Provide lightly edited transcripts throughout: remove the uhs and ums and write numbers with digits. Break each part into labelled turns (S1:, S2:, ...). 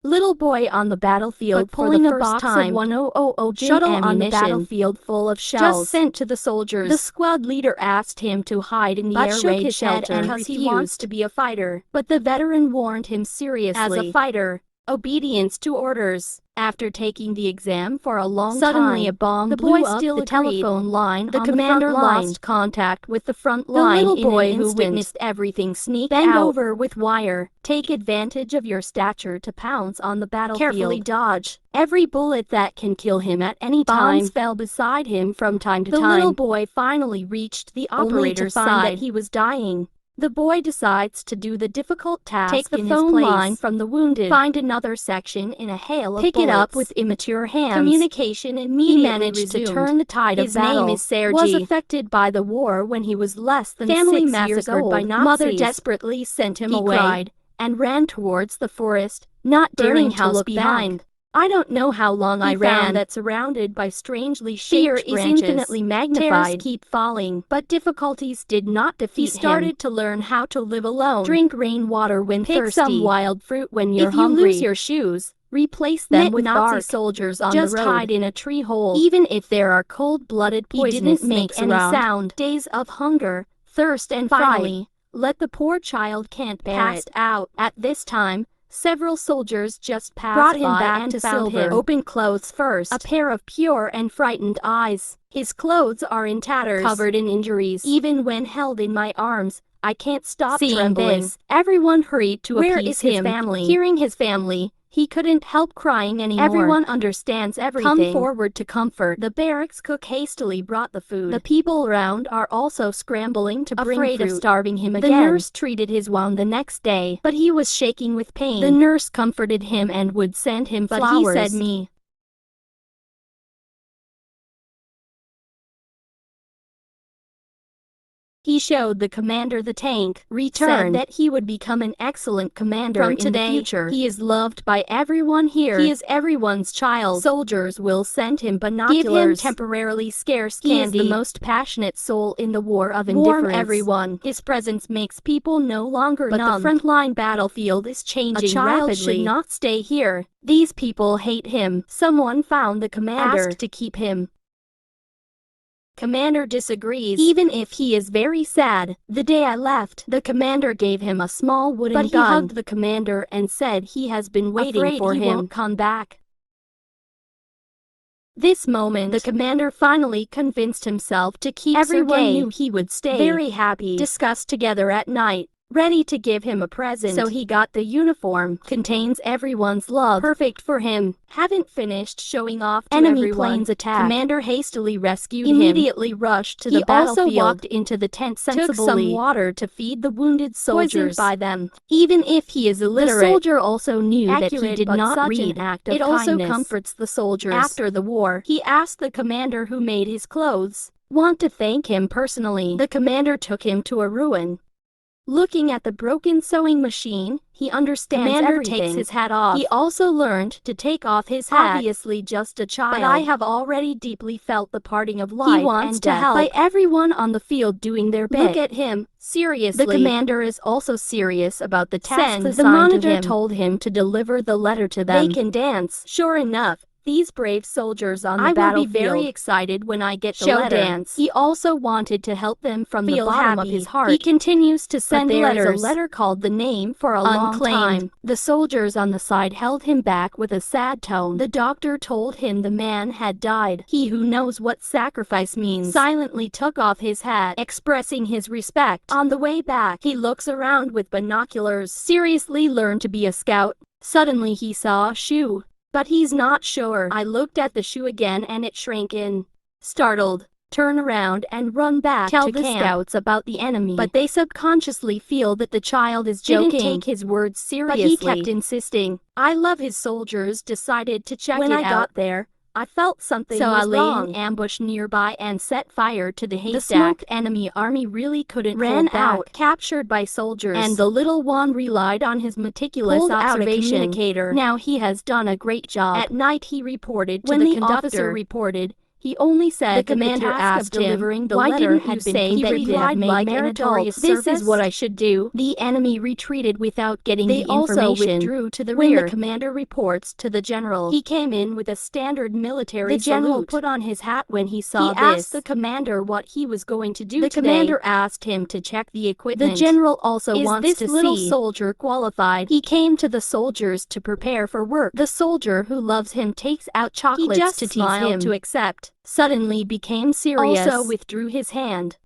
S1: Little boy on the battlefield pulling a box of 1000 shuttle on the battlefield full of shells just sent to the soldiers. The squad leader asked him to hide in the air raid shelter because he wants to be a fighter. But the veteran warned him seriously. As a fighter, obedience to orders. After taking the exam for a long time, suddenly a bomb blew up the telephone line. The commander lost contact with the front line. The little boy who witnessed everything sneaked out. Bend over with wire. Take advantage of your stature to pounce on the battlefield. Carefully dodge every bullet that can kill him at any time. Bombs fell beside him from time to time. The little boy finally reached the operator's side. That he was dying. The boy decides to do the difficult task. Take the phone line from the wounded. Find another section in a hail of bullets. Pick it up with immature hands. Communication immediately managed to turn the tide of battle. His name is Sergei. Was affected by the war when he was less than 6 years old. By Nazis. Mother desperately sent him away. He cried and ran towards the forest, not daring to look behind. I don't know how long I ran that surrounded by strangely shaped branches. Fear is infinitely magnified. Terrors keep falling, but difficulties did not defeat him. He started to learn how to live alone. Drink rainwater when thirsty. Pick some wild fruit when you're hungry. If you lose your shoes, replace them with Nazi soldiers on the road. Just hide in a tree hole. Even if there are cold-blooded poisonous, he didn't make any sound. Days of hunger, thirst, and finally, let the poor child can't bear it. Out. At this time, several soldiers just brought him back to Silver. Open clothes first. A pair of pure and frightened eyes. His clothes are in tatters, covered in injuries. Even when held in my arms, I can't stop trembling. This, everyone hurried to appease him. His family? Hearing his family, he couldn't help crying anymore. Everyone understands everything. Come forward to comfort. The barracks cook hastily brought the food. The people around are also scrambling to bring fruit. Afraid of starving him again. The nurse treated his wound the next day, but he was shaking with pain. The nurse comforted him and would send him flowers. But he said me. He showed the commander the tank, said that he would become an excellent commander in the future. He is loved by everyone here. He is everyone's child. Soldiers will send him binoculars. Give him temporarily scarce candy. He is the most passionate soul in the war of indifference. Warm everyone. His presence makes people no longer numb. The frontline battlefield is changing rapidly. A child should not stay here. These people hate him. Someone found the commander. Asked to keep him. Commander disagrees, even if he is very sad. The day I left, the commander gave him a small wooden gun. But he hugged the commander and said he has been waiting for him. He won't come back. This moment, the commander finally convinced himself to keep Sergei. Everyone knew he would stay. Very happy. Discussed together at night. Ready to give him a present. So he got the uniform. Contains everyone's love. Perfect for him. Haven't finished showing off to enemy everyone. Planes attack. Commander hastily rescued him. Immediately rushed to the battlefield. He also walked into the tent sensibly. Took some water to feed the wounded soldiers. Poisoned by them. Even if he is illiterate, the soldier also knew that he did not read. It also comforts the soldiers. After the war, he asked the commander who made his clothes. Want to thank him personally. The commander took him to a ruin. Looking at the broken sewing machine, he understands everything. Takes his hat off. He also learned to take off his hat. Obviously just a child. But I have already deeply felt the parting of life. He wants to help by everyone on the field doing their bit. Look at him. Seriously. The commander is also serious about the task assigned to him. The monitor told him to deliver the letter to them. They can dance. Sure enough. These brave soldiers on the battlefield. I will be very excited when I get the letter. Dance. He also wanted to help them from the bottom of his heart. He continues to send letters. There is a letter called the name for a long time. The soldiers on the side held him back with a sad tone. The doctor told him the man had died. He who knows what sacrifice means silently took off his hat, expressing his respect. On the way back, he looks around with binoculars. Seriously learned to be a scout. Suddenly he saw a shoe. But he's not sure. I looked at the shoe again and it shrank in. Startled, turn around and run back to the scouts about the enemy. But they subconsciously feel that the child is joking. Didn't take his words seriously. But he kept insisting. I love his soldiers decided to check it out. When I got there, I felt something was wrong. So I lay in ambush nearby and set fire to the haystack. The smoked enemy army really couldn't hold back. Captured by soldiers. And the little one relied on his meticulous observation. Communicator. Now he has done a great job. At night he reported to the conductor. When the officer reported, He only said the commander asked him, why didn't you say that you had made meritorious service? This is what I should do. The enemy retreated without getting the information. They also withdrew to the rear. When the commander reports to the general, he came in with a standard military salute. The general put on his hat when he saw this. He asked the commander what he was going to do today. The commander asked him to check the equipment. The general also wants to see, is this little soldier qualified? He came to the soldiers to prepare for work. The soldier who loves him takes out chocolates to tease him to accept. Suddenly became serious. Also withdrew his hand.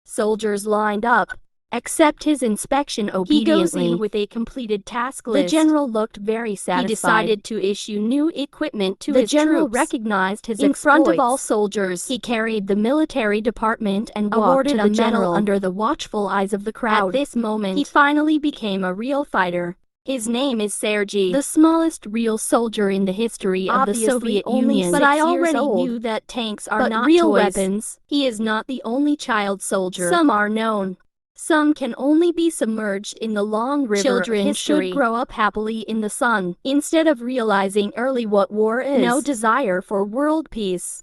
S1: Soldiers lined up. Accept his inspection obediently. He goes in with a completed task list. The general looked very satisfied. He decided to issue new equipment to his troops. The general recognized his exploits. In front of all soldiers, he carried the military department and awarded a medal under the watchful eyes of the crowd. At this moment, he finally became a real fighter. His name is Sergei, the smallest real soldier in the history of the Soviet Union. But I already knew that tanks are not real weapons. He is not the only child soldier. Some are known. Some can only be submerged in the long river of history. Children should grow up happily in the sun, instead of realizing early what war is. No desire for world peace.